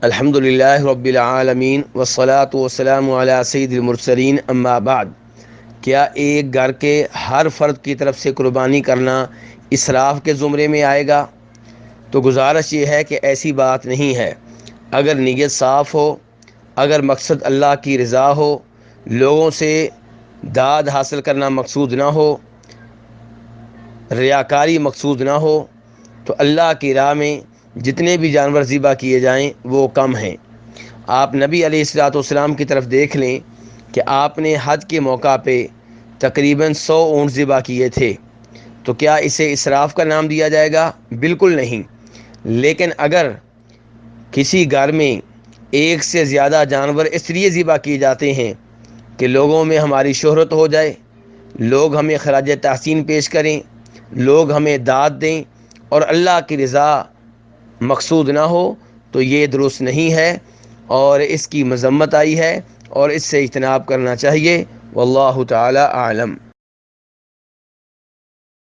الحمدللہ رب العالمین والصلاة والسلام علی سید المرسلین اما بعد۔ کیا ایک گھر کے ہر فرد کی طرف سے قربانی کرنا اسراف کے زمرے میں آئے گا؟ تو گزارش یہ ہے کہ ایسی بات نہیں ہے۔ اگر نیت صاف ہو، اگر مقصد اللہ کی رضا ہو، لوگوں سے داد حاصل کرنا مقصود نہ ہو، ریاکاری مقصود نہ ہو، تو اللہ کی راہ میں جتنے بھی جانور ذبح کیے جائیں وہ کم ہیں۔ آپ نبی علیہ الصلوۃ والسلام کی طرف دیکھ لیں کہ آپ نے حج کے موقع پہ تقریباً 100 اونٹ ذبح کیے تھے، تو کیا اسے اسراف کا نام دیا جائے گا؟ بالکل نہیں۔ لیکن اگر کسی گھر میں ایک سے زیادہ جانور اس لیے ذبح کیے جاتے ہیں کہ لوگوں میں ہماری شہرت ہو جائے، لوگ ہمیں خراج تحسین پیش کریں، لوگ ہمیں داد دیں، اور اللہ کی رضا مقصود نہ ہو، تو یہ درست نہیں ہے اور اس کی مذمت آئی ہے اور اس سے اجتناب کرنا چاہیے۔ واللہ تعالی اعلم۔